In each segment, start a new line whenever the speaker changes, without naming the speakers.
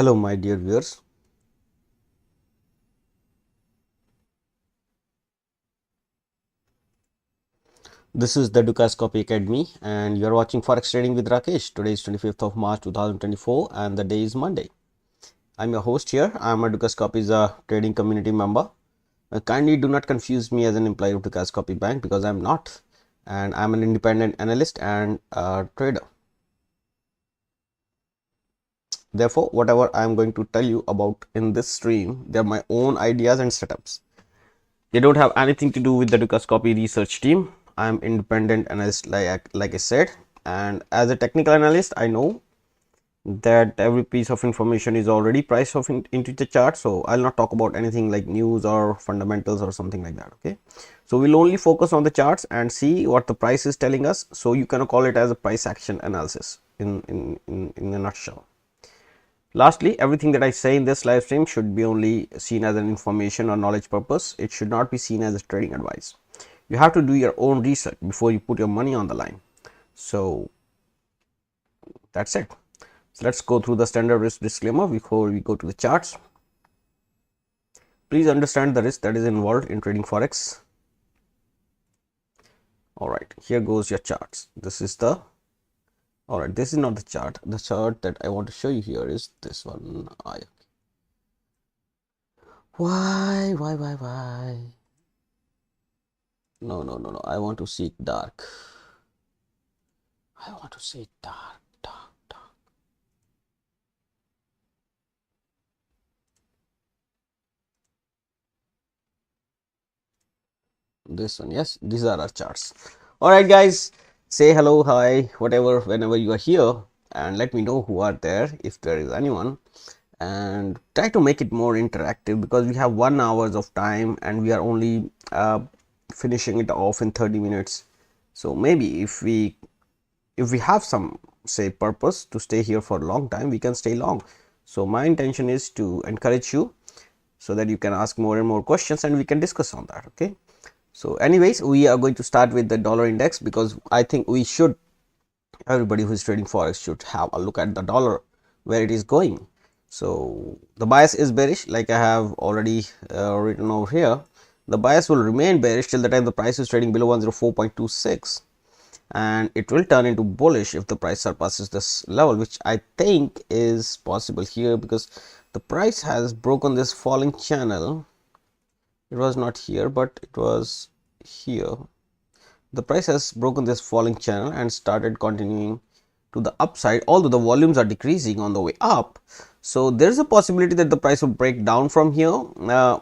Hello, my dear viewers. This is the Dukas Copy Academy, and you are watching Forex Trading with Rakesh. Today is 25th of March 2024, and the day is Monday. I'm your host here. I'm a Dukas Copy's trading community member. Kindly do not confuse me as an employee of Dukas Copy Bank because I'm not, and I'm an independent analyst and trader. Therefore, whatever I'm going to tell you about in this stream, they're my own ideas and setups. They don't have anything to do with the Dukas Copy research team. I'm independent analyst, like I said, and as a technical analyst, I know that every piece of information is already priced off into the chart. So I'll not talk about anything like news or fundamentals or something like that. Okay, so we'll only focus on the charts and see what the price is telling us. So you can call it as a price action analysis in a nutshell. Lastly, everything that I say in this live stream should be only seen as an information or knowledge purpose. It should not be seen as a trading advice. You have to do your own research before you put your money on the line. So that's it. So let's go through the standard risk disclaimer before we go to the charts. Please understand the risk that is involved in trading Forex. Alright, here goes your charts. This is the Alright, this is not the chart. The chart that I want to show you here is this one. Why? No. I want to see it dark. I want to see it dark. This one, yes, these are our charts. All right, guys, say hello, hi, whatever, whenever you are here, and let me know who are there if there is anyone. And try to make it more interactive because we have 1 hour of time and we are only finishing it off in 30 minutes. So maybe if we have some say purpose to stay here for a long time, we can stay long. So my intention is to encourage you so that you can ask more and more questions and we can discuss on that. Okay, so anyways, we are going to start with the dollar index because I think we should, everybody who is trading forex should have a look at the dollar, where it is going. So the bias is bearish, like I have already written over here. The bias will remain bearish till the time the price is trading below 104.26, and it will turn into bullish if the price surpasses this level, which I think is possible here because the price has broken this falling channel. It was not here, but it was here. The price has broken this falling channel and started continuing to the upside, although the volumes are decreasing on the way up. So there is a possibility that the price will break down from here,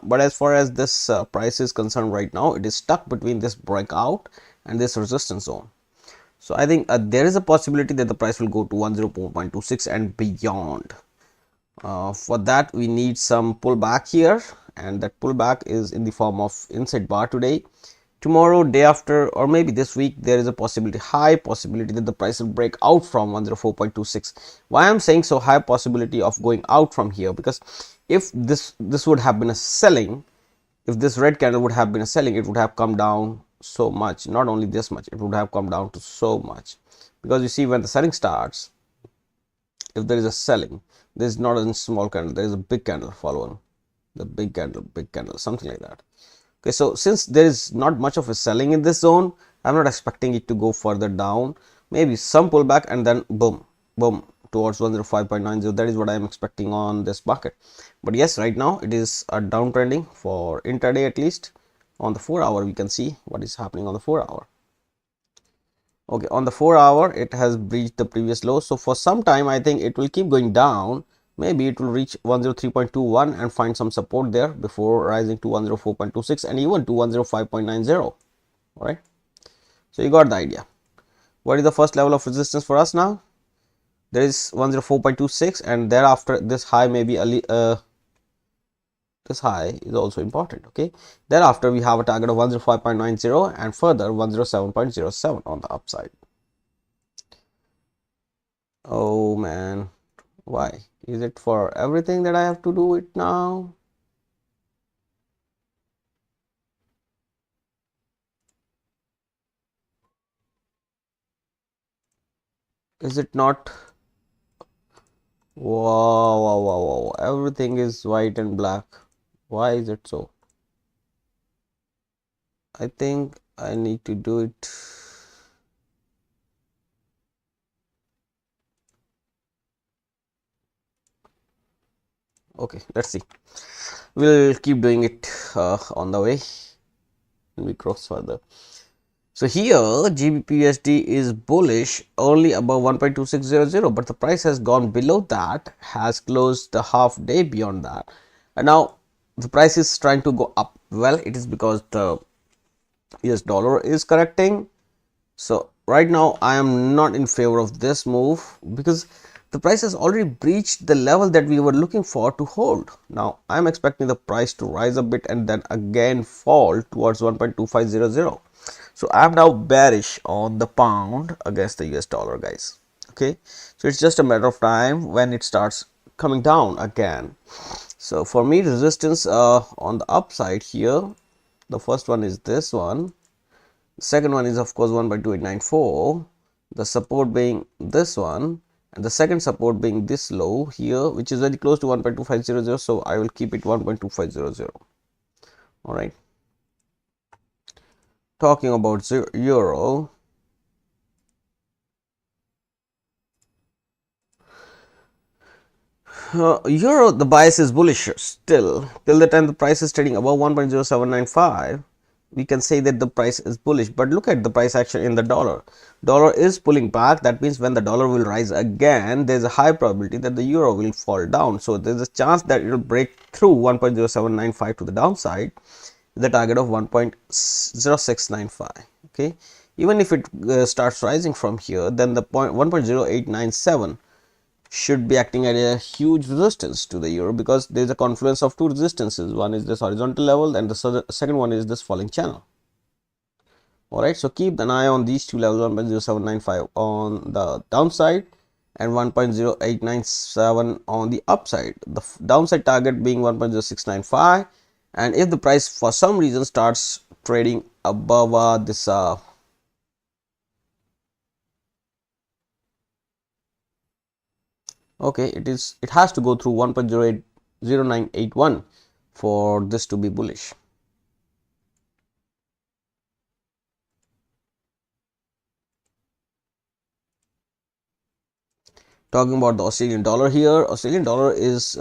but as far as this price is concerned right now, it is stuck between this breakout and this resistance zone. So I think there is a possibility that the price will go to 104.26 and beyond. For that we need some pullback here, and that pullback is in the form of inside bar today. Tomorrow, day after, or maybe this week, there is a possibility, high possibility, that the price will break out from 104.26. Why I'm saying so high possibility of going out from here? Because if this would have been a selling, if this red candle would have been a selling, it would have come down so much. Not only this much, it would have come down to so much. Because you see, when the selling starts, if there is a selling, there is not a small candle, there is a big candle following the big candle, something like that. Okay, so since there is not much of a selling in this zone, I'm not expecting it to go further down. Maybe some pullback and then boom towards 105.90. That is what I am expecting on this market. But yes, right now it is a downtrending for intraday. At least on the 4 hour we can see what is happening on the 4 hour. Okay, on the 4 hour it has breached the previous low, so for some time I think it will keep going down. Maybe it will reach 103.21 and find some support there before rising to 104.26 and even to 105.90. All right, so you got the idea. What is the first level of resistance for us now? There is 104.26, and thereafter this high may be this high is also important. Okay, thereafter we have a target of 105.90 and further 107.07 on the upside. Oh man, why is it for everything that I have to do it now? Is it not? Wow, wow, wow, wow. Everything is white and black. Why is it so? I think I need to do it. Okay, let's see. We'll keep doing it on the way and we cross further. So here GBPUSD is bullish only above 1.2600, but the price has gone below that, has closed the half day beyond that, and now the price is trying to go up. Well, it is because the US dollar is correcting. So right now I am not in favor of this move because the price has already breached the level that we were looking for to hold. Now I am expecting the price to rise a bit and then again fall towards 1.2500. So I am now bearish on the pound against the US dollar, guys. Okay, so it's just a matter of time when it starts coming down again. So for me, resistance on the upside here, the first one is this one. The second one is of course 1.2894, the support being this one, and the second support being this low here, which is very close to 1.2500. So I will keep it 1.2500. All right. Talking about euro, euro, the bias is bullish still till the time the price is trading above 1.0795. We can say that the price is bullish, but look at the price action in the dollar is pulling back. That means when the dollar will rise again, there's a high probability that the euro will fall down. So there's a chance that it will break through 1.0795 to the downside, the target of 1.0695. okay, even if it starts rising from here, then the point 1.0897 should be acting at a huge resistance to the euro, because there is a confluence of two resistances. One is this horizontal level and the second one is this falling channel. All right, so keep an eye on these two levels, 1.0795 on the downside and 1.0897 on the upside, the downside target being 1.0695. and if the price for some reason starts trading above this okay, it has to go through 1.080981 for this to be bullish. Talking about the Australian dollar here, Australian dollar is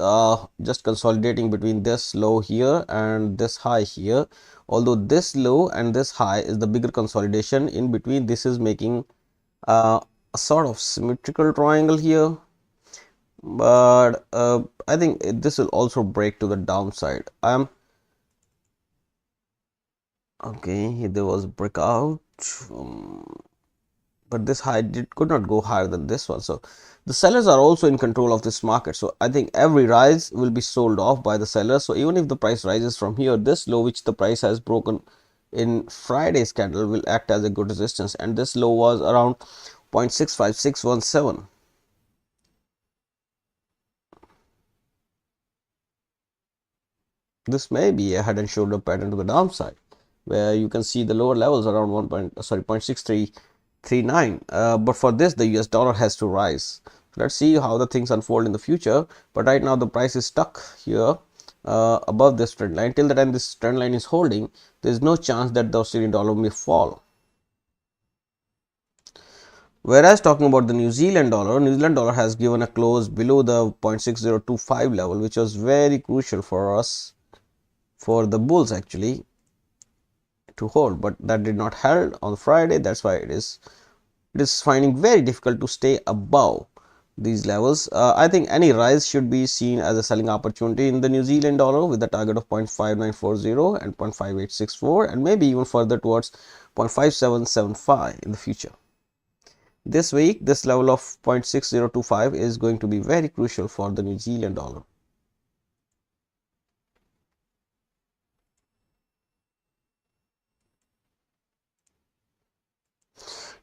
just consolidating between this low here and this high here. Although this low and this high is the bigger consolidation in between, this is making a sort of symmetrical triangle here. But I think this will also break to the downside. Okay, there was a breakout. But this high could not go higher than this one. So the sellers are also in control of this market. So I think every rise will be sold off by the sellers. So even if the price rises from here, this low which the price has broken in Friday's candle will act as a good resistance, and this low was around 0.65617. This may be a head and shoulder pattern to the downside, where you can see the lower levels around 0.6339. But for this, the US dollar has to rise. Let's see how the things unfold in the future. But right now the price is stuck here above this trend line. Till the time this trend line is holding, there is no chance that the Australian dollar may fall. Whereas talking about the New Zealand dollar has given a close below the 0.6025 level, which was very crucial for us, for the bulls actually, to hold, but that did not hold on Friday. That's why it is finding very difficult to stay above these levels. I think any rise should be seen as a selling opportunity in the New Zealand dollar with the target of 0.5940 and 0.5864, and maybe even further towards 0.5775 in the future. This week, this level of 0.6025 is going to be very crucial for the New Zealand dollar.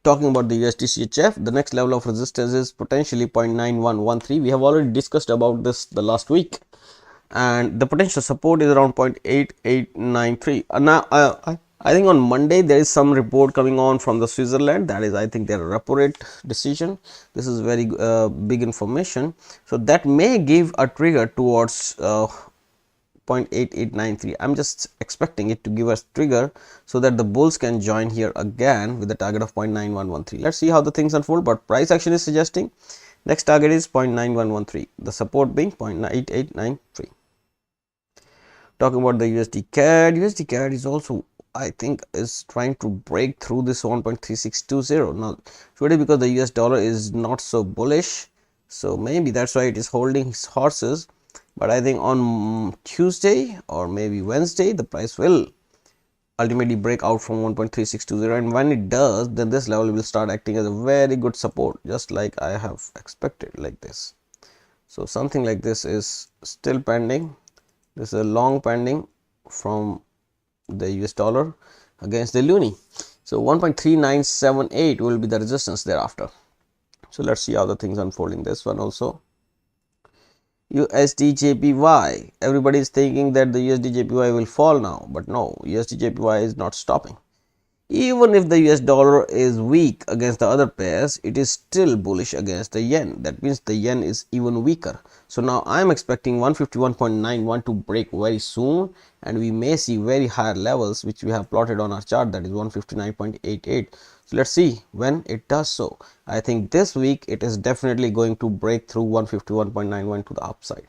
Talking about the USD CHF, the next level of resistance is potentially 0.9113. We have already discussed about this the last week, and the potential support is around 0.8893. Now I think on Monday there is some report coming on from the Switzerland, that is I think their repo rate decision. This is very big information, so that may give a trigger towards 0.8893. I'm just expecting it to give us trigger so that the bulls can join here again with the target of 0.9113. Let's see how the things unfold, but price action is suggesting next target is 0.9113, the support being 0.8893. Talking about the USD CAD, USD CAD is also, I think, is trying to break through this 1.3620. Now today, because the US dollar is not so bullish, so maybe that's why it is holding its horses. But I think on Tuesday or maybe Wednesday, the price will ultimately break out from 1.3620, and when it does, then this level will start acting as a very good support, just like I have expected, like this. So something like this is still pending. This is a long pending from the US dollar against the loonie. So 1.3978 will be the resistance thereafter. So let's see how the things unfolding. This one also, USD JPY. Everybody is thinking that the USD JPY will fall now, but no, USD JPY is not stopping. Even if the US dollar is weak against the other pairs, it is still bullish against the yen. That means the yen is even weaker. So now I am expecting 151.91 to break very soon, and we may see very higher levels which we have plotted on our chart, that is 159.88. So let's see when it does so. I think this week it is definitely going to break through 151.91 to the upside.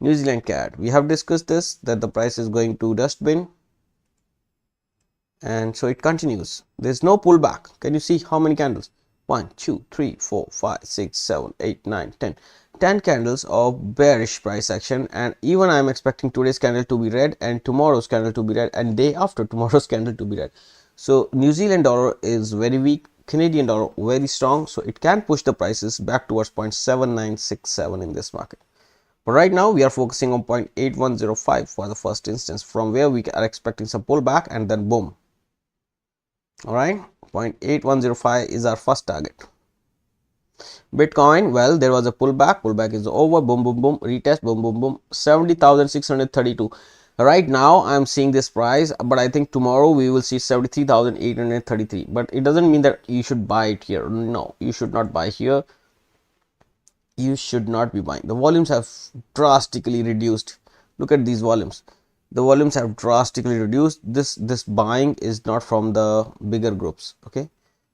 New Zealand CAD, we have discussed this, that the price is going to dustbin, and so it continues. There's no pullback. Can you see how many candles? 1 2 3 4 5 6 7 8 9 10 candles of bearish price action, and even I am expecting today's candle to be red and tomorrow's candle to be red and day after tomorrow's candle to be red. So New Zealand dollar is very weak, Canadian dollar very strong, so it can push the prices back towards 0.7967 in this market. But right now we are focusing on 0.8105 for the first instance, from where we are expecting some pullback and then boom. All right, 0.8105 is our first target. Bitcoin, well, there was a pullback is over, boom boom boom, retest, boom boom boom, 70,632. Right now I am seeing this price, but I think tomorrow we will see 73,833. But it doesn't mean that you should buy it here. No, you should not buy here. You should not be buying. The volumes have drastically reduced. Look at these volumes. The volumes have drastically reduced. This buying is not from the bigger groups. Okay,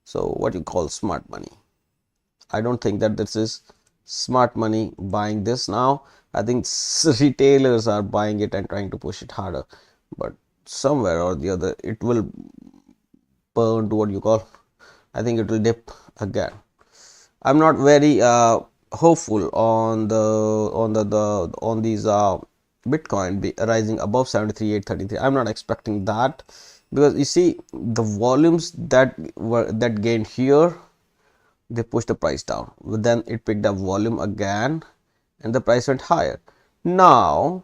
so what you call smart money, I don't think that this is smart money buying this now. I think retailers are buying it and trying to push it harder, but somewhere or the other it will burn to what you call, I think it will dip again. I'm not very hopeful on these Bitcoin be rising above 73,833. I'm not expecting that, because you see the volumes that gained here, they pushed the price down, but then it picked up volume again and the price went higher. Now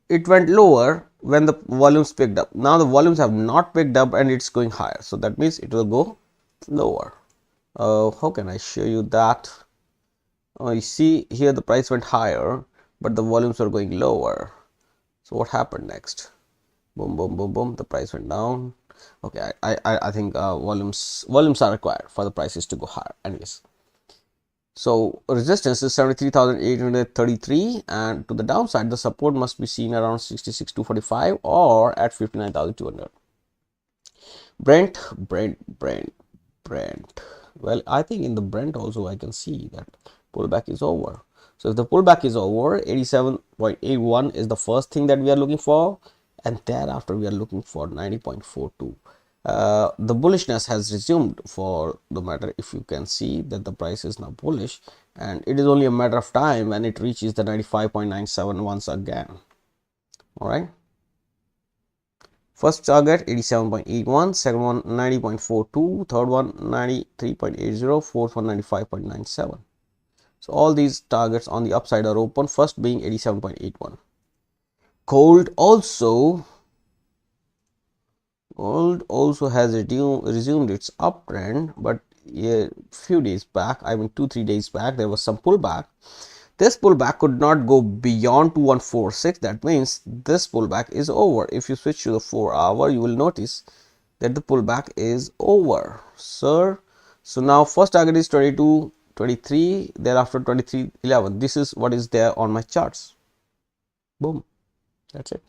it went lower when the volumes picked up. Now the volumes have not picked up and it's going higher, so that means it will go lower. How can I show you that? You see here the price went higher, but the volumes are going lower. So what happened next? Boom boom boom boom, the price went down. Okay, I think volumes are required for the prices to go higher anyways. So resistance is 73,833, and to the downside the support must be seen around 66,245 or at 59,200. Brent. Well, I think in the Brent also I can see that pullback is over. So if the pullback is over, 87.81 is the first thing that we are looking for, and thereafter we are looking for 90.42. The bullishness has resumed for the matter. If you can see that the price is now bullish, and it is only a matter of time when it reaches the 95.97 once again. All right, first target 87.81, second one 90.42, third one 93.80, fourth one 95.97. So all these targets on the upside are open, first being 87.81. Gold also has resumed its uptrend, but a few days back, I mean 2-3 days back, there was some pullback. This pullback could not go beyond 2146. That means this pullback is over. If you switch to the 4-hour, you will notice that the pullback is over, sir. So now first target is 22.23, thereafter 23.11. This is what is there on my charts. Boom, that's it.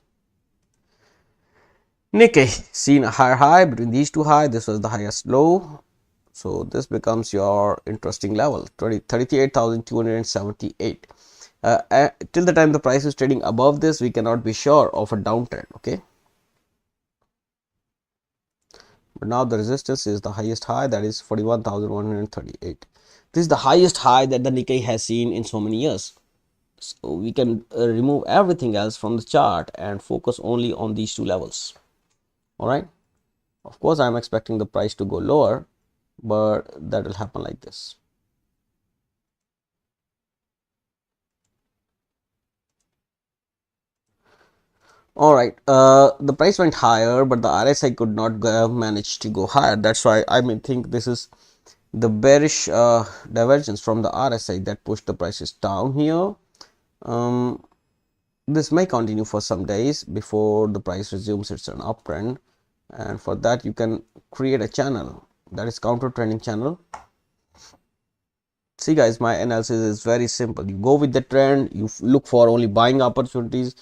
Nikkei seen a higher high between these two high. This was the highest low. So this becomes your interesting level, 38,278. Till the time the price is trading above this, we cannot be sure of a downtrend. Okay. But now the resistance is the highest high, that is 41,138. This is the highest high that the Nikkei has seen in so many years. So we can remove everything else from the chart and focus only on these two levels. All right. Of course, I am expecting the price to go lower, but that will happen like this. All right, the price went higher, but the RSI could not manage to go higher. That's why I think this is the bearish divergence from the RSI that pushed the prices down here. This may continue for some days before the price resumes its an uptrend, and for that you can create a channel, that is counter trending channel. See guys, my analysis is very simple. You go with the trend, you look for only buying opportunities.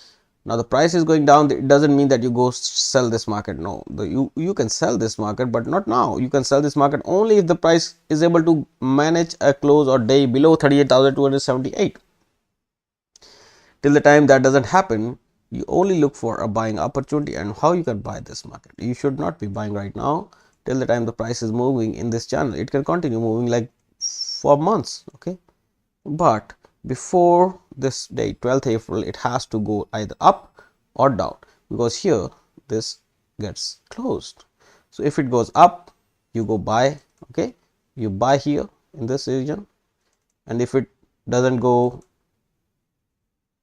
Now the price is going down, it doesn't mean that you go sell this market. No, you can sell this market, but not now. You can sell this market only if the price is able to manage a close or day below 38,278. Till the time that doesn't happen, you only look for a buying opportunity. And how you can buy this market? You should not be buying right now till the time the price is moving in this channel. It can continue moving like for months. Okay, but before this day, 12th April, it has to go either up or down, because here this gets closed. So if it goes up, you go buy. Okay, you buy here in this region, and if it doesn't go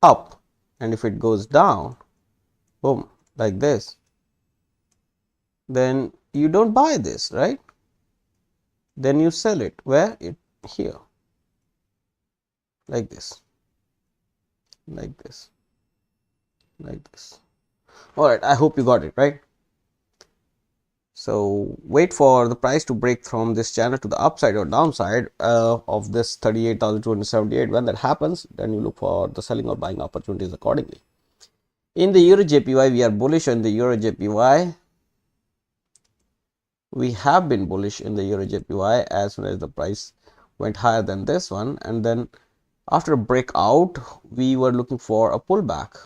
up and if it goes down, boom, like this, then you don't buy this, right? Then you sell it. Where? It here, like this, like this, like this. All right, I hope you got it right. So wait for the price to break from this channel to the upside or downside of this 38,278. When that happens, then you look for the selling or buying opportunities accordingly. In the Euro JPY, we are bullish on the Euro JPY. We have been bullish in the Euro JPY as soon as the price went higher than this one, and then after a breakout, we were looking for a pullback.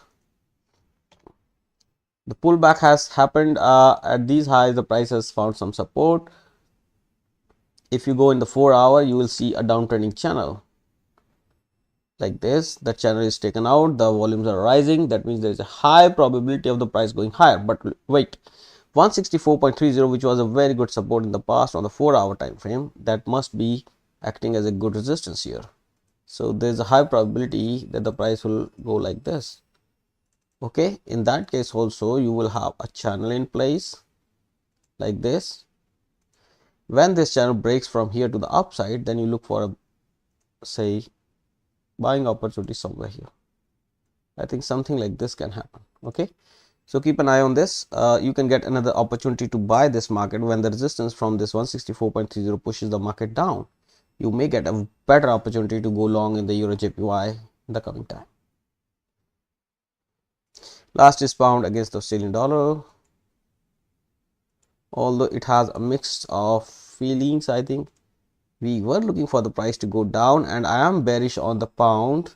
The pullback has happened at these highs. The price has found some support. If you go in the 4-hour, you will see a downtrending channel like this. The channel is taken out, the volumes are rising. That means there is a high probability of the price going higher. But wait, 164.30, which was a very good support in the past on the 4-hour time frame, that must be acting as a good resistance here. So there is a high probability that the price will go like this. Okay, in that case also you will have a channel in place like this. When this channel breaks from here to the upside, then you look for a, say, buying opportunity somewhere here. I think something like this can happen. Okay, so keep an eye on this. You can get another opportunity to buy this market when the resistance from this 164.30 pushes the market down. You may get a better opportunity to go long in the Euro JPY in the coming time. Last is pound against the Australian dollar. Although it has a mix of feelings, I think we were looking for the price to go down, and I am bearish on the pound.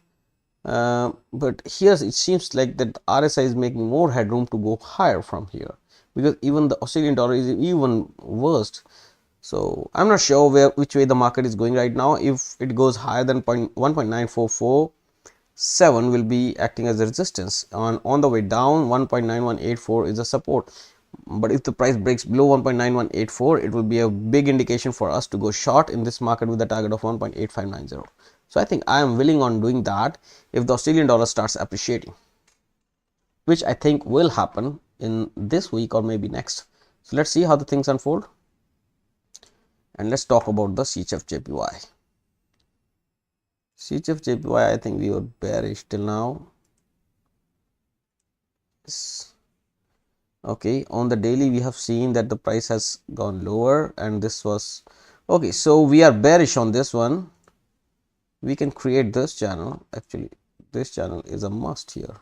But here it seems like that the RSI is making more headroom to go higher from here, because even the Australian dollar is even worse. So I'm not sure which way the market is going right now. If it goes higher than 1.944, 7 will be acting as a resistance, on the way down 1.9184 is a support. But if the price breaks below 1.9184, it will be a big indication for us to go short in this market with a target of 1.8590. So I think I am willing on doing that if the Australian dollar starts appreciating, which I think will happen in this week or maybe next. So let's see how the things unfold, and let's talk about the CHF JPY. CHF JPY, I think we were bearish till now. Okay, on the daily we have seen that the price has gone lower, and this was okay. So we are bearish on this one. We can create this channel. Actually, this channel is a must here.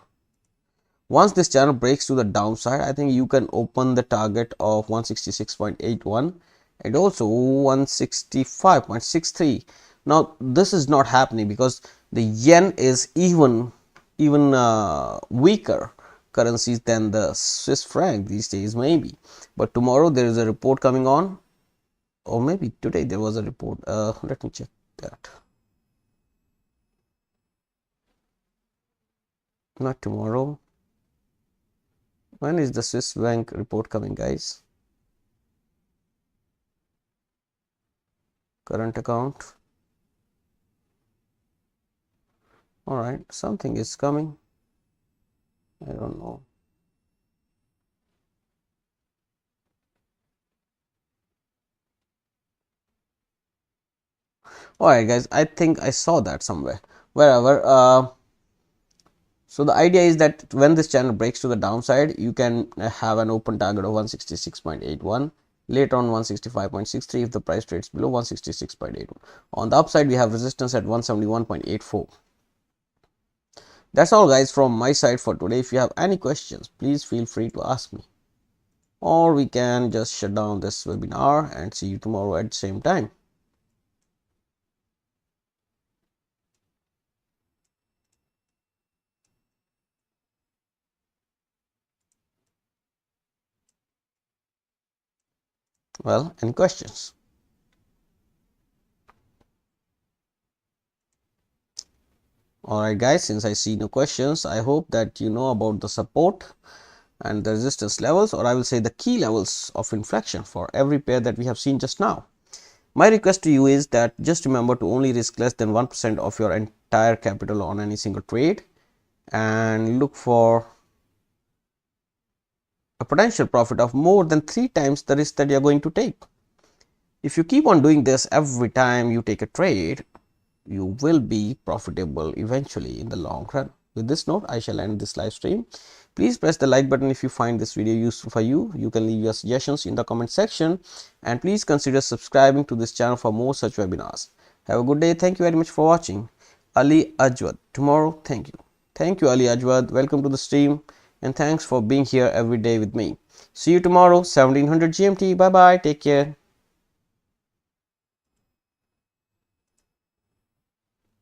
Once this channel breaks to the downside, I think you can open the target of 166.81 and also 165.63. Now this is not happening because the yen is even weaker currencies than the Swiss franc these days, maybe. But tomorrow there is a report coming on, or maybe today there was a report. Let me check that. Not tomorrow. When is the Swiss bank report coming, guys? Current account. All right, something is coming. I don't know. All right, guys, I think I saw that somewhere, wherever. So the idea is that when this channel breaks to the downside, you can have an open target of 166.81. Later on 165.63 if the price trades below 166.81. On the upside, we have resistance at 171.84. That's all, guys, from my side for today. If you have any questions, please feel free to ask me. Or we can just shut down this webinar and see you tomorrow at the same time. Well, any questions? Alright, guys, since I see no questions, I hope that you know about the support and the resistance levels, or I will say the key levels of inflection for every pair that we have seen just now. My request to you is that just remember to only risk less than 1% of your entire capital on any single trade, and look for a potential profit of more than 3 times the risk that you are going to take. If you keep on doing this every time you take a trade, you will be profitable eventually in the long run. With this note, I shall end this live stream. Please press the like button if you find this video useful for you. You can leave your suggestions in the comment section, and please consider subscribing to this channel for more such webinars. Have a good day. Thank you very much for watching. Ali Ajwad tomorrow. Thank you. Thank you, Ali Ajwad. Welcome to the stream, and thanks for being here every day with me. See you tomorrow, 1700 GMT. Bye bye. Take care.